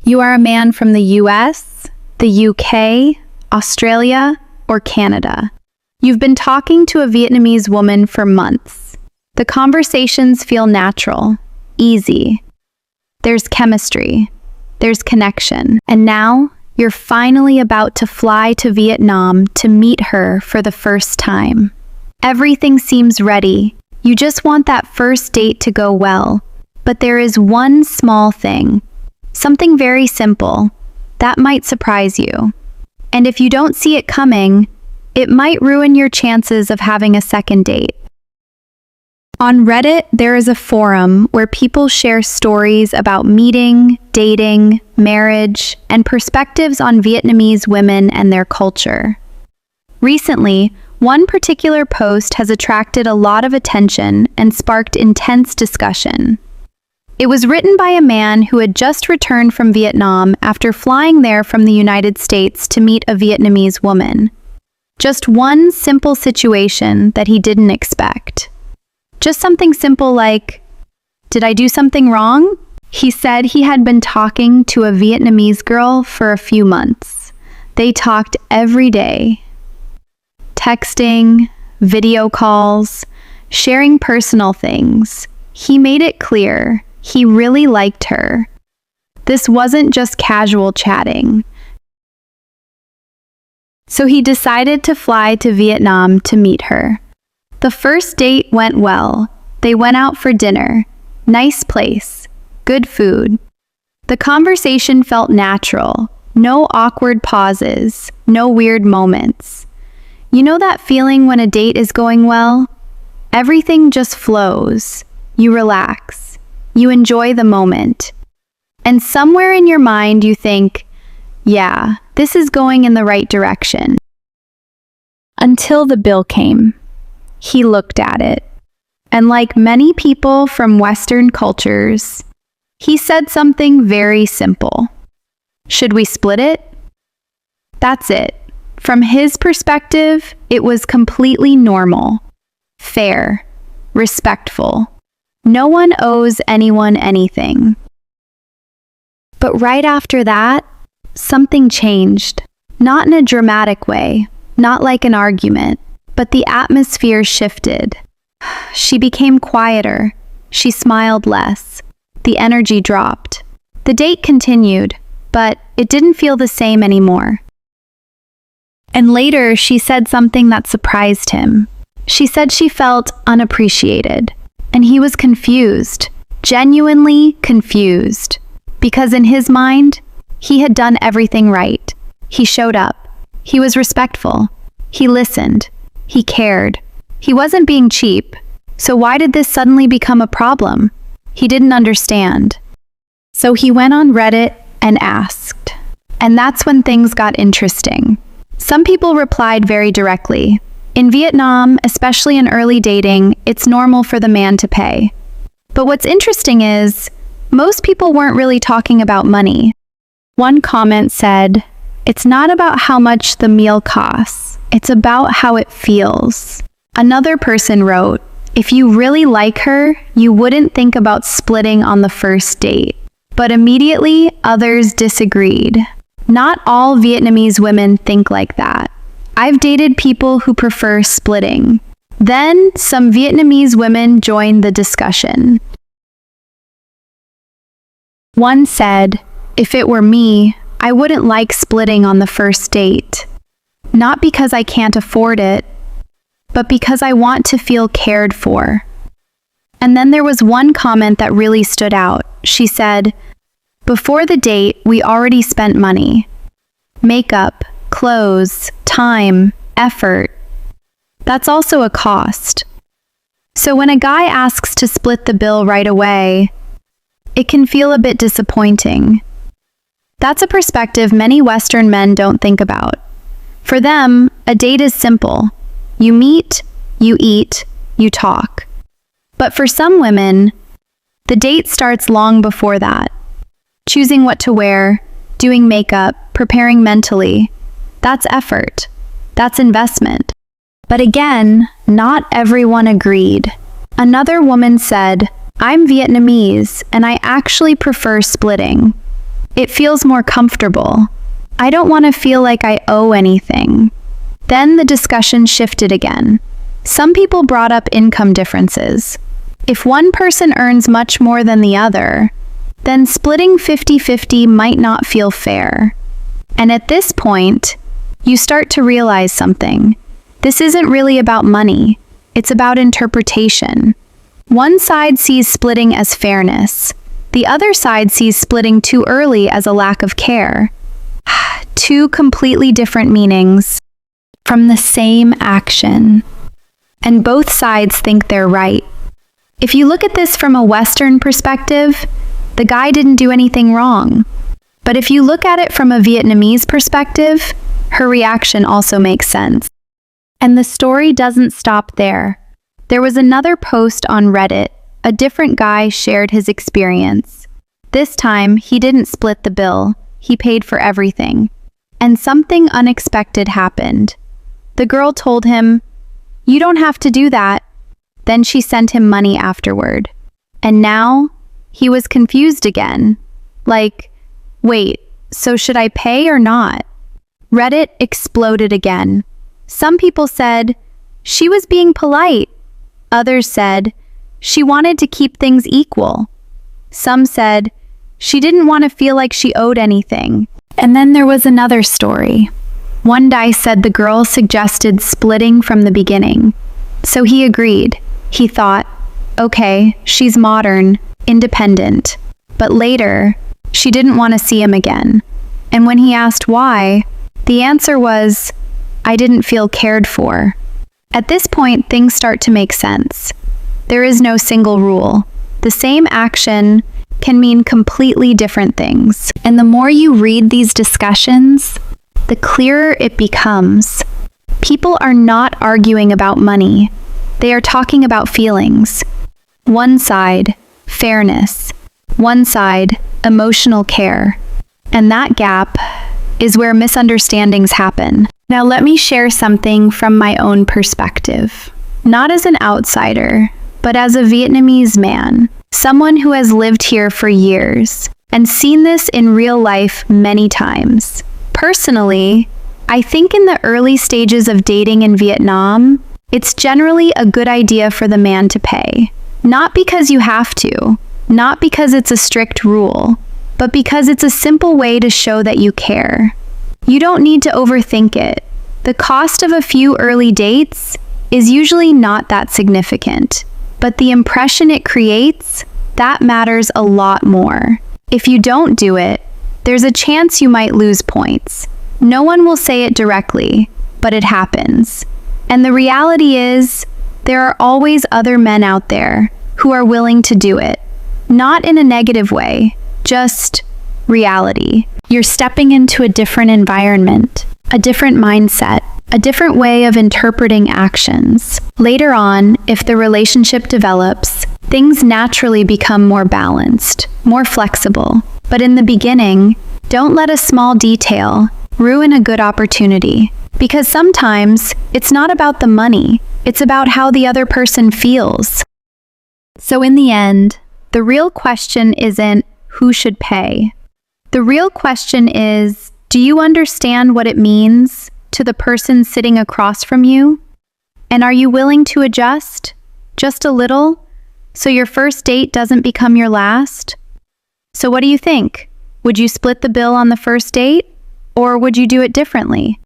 You are a man from the US, the UK, Australia, or Canada. You've been talking to a Vietnamese woman for months. The conversations feel natural, easy. There's chemistry, there's connection, and now you're finally about to fly to Vietnam to meet her for the first time. Everything seems ready. You just want that first date to go well. But there is one small thing, something very simple, that might surprise you. And if you don't see it coming, it might ruin your chances of having a second date. On Reddit, there is a forum where people share stories about meeting, dating, marriage, and perspectives on Vietnamese women and their culture. Recently, one particular post has attracted a lot of attention and sparked intense discussion. It was written by a man who had just returned from Vietnam after flying there from the United States to meet a Vietnamese woman. Just one simple situation that he didn't expect. Just something simple like, "Did I do something wrong?" He said he had been talking to a Vietnamese girl for a few months. They talked every day. Texting, video calls, sharing personal things. He made it clear he really liked her. This wasn't just casual chatting. So he decided to fly to Vietnam to meet her. The first date went well. They went out for dinner. Nice place. Good food. The conversation felt natural. No awkward pauses. No weird moments. You know that feeling when a date is going well? Everything just flows. You relax. You enjoy the moment. And somewhere in your mind you think, yeah, this is going in the right direction. Until the bill came. He looked at it. And like many people from Western cultures, he said something very simple. Should we split it? That's it. From his perspective, it was completely normal, fair, respectful. No one owes anyone anything. But right after that, something changed. Not in a dramatic way, not like an argument, but the atmosphere shifted. She became quieter. She smiled less. The energy dropped. The date continued, but it didn't feel the same anymore. And later, she said something that surprised him. She said she felt unappreciated. And he was confused, genuinely confused. Because in his mind, he had done everything right. He showed up. He was respectful. He listened. He cared. He wasn't being cheap. So why did this suddenly become a problem? He didn't understand. So he went on Reddit and asked. And that's when things got interesting. Some people replied very directly. In Vietnam, especially in early dating, it's normal for the man to pay. But what's interesting is, most people weren't really talking about money. One comment said, "It's not about how much the meal costs, it's about how it feels." Another person wrote, "If you really like her, you wouldn't think about splitting on the first date." But immediately, others disagreed. Not all Vietnamese women think like that. I've dated people who prefer splitting. Then, some Vietnamese women joined the discussion. One said, "If it were me, I wouldn't like splitting on the first date. Not because I can't afford it, but because I want to feel cared for." And then there was one comment that really stood out. She said, "Before the date, we already spent money. Makeup, clothes, time, effort. That's also a cost. So when a guy asks to split the bill right away, it can feel a bit disappointing." That's a perspective many Western men don't think about. For them, a date is simple. You meet, you eat, you talk. But for some women, the date starts long before that. Choosing what to wear, doing makeup, preparing mentally. That's effort. That's investment. But again, not everyone agreed. Another woman said, "I'm Vietnamese, and I actually prefer splitting. It feels more comfortable. I don't want to feel like I owe anything. Then the discussion shifted again. Some people brought up income differences. If one person earns much more than the other, then splitting 50-50 might not feel fair. And at this point, you start to realize something. This isn't really about money. It's about interpretation. One side sees splitting as fairness. The other side sees splitting too early as a lack of care. Two completely different meanings from the same action. And both sides think they're right. If you look at this from a Western perspective, the guy didn't do anything wrong. But if you look at it from a Vietnamese perspective, her reaction also makes sense. And the story doesn't stop there. There was another post on Reddit. A different guy shared his experience. This time, he didn't split the bill. He paid for everything. And something unexpected happened. The girl told him, "You don't have to do that." Then she sent him money afterward. And now, he was confused again. Like, wait, so should I pay or not? Reddit exploded again. Some people said, she was being polite. Others said, she wanted to keep things equal. Some said, she didn't want to feel like she owed anything. And then there was another story. One guy said the girl suggested splitting from the beginning. So he agreed. He thought, okay, she's modern, independent. But later, she didn't want to see him again. And when he asked why, the answer was, I didn't feel cared for. At this point, things start to make sense. There is no single rule. The same action can mean completely different things. And the more you read these discussions, the clearer it becomes. People are not arguing about money. They are talking about feelings. One side, fairness. One side, emotional care. And that gap is where misunderstandings happen. Now let me share something from my own perspective. Not as an outsider, but as a Vietnamese man, someone who has lived here for years and seen this in real life many times. Personally, I think in the early stages of dating in Vietnam, it's generally a good idea for the man to pay. Not because you have to, not because it's a strict rule, but because it's a simple way to show that you care. You don't need to overthink it. The cost of a few early dates is usually not that significant, but the impression it creates, that matters a lot more. If you don't do it, there's a chance you might lose points. No one will say it directly, but it happens. And the reality is, there are always other men out there who are willing to do it. Not in a negative way, just reality. You're stepping into a different environment, a different mindset, a different way of interpreting actions. Later on, if the relationship develops, things naturally become more balanced, more flexible. But in the beginning, don't let a small detail ruin a good opportunity. Because sometimes, it's not about the money, it's about how the other person feels. So in the end, the real question isn't who should pay. The real question is, do you understand what it means to the person sitting across from you? And are you willing to adjust, just a little, so your first date doesn't become your last? So what do you think? Would you split the bill on the first date, or would you do it differently?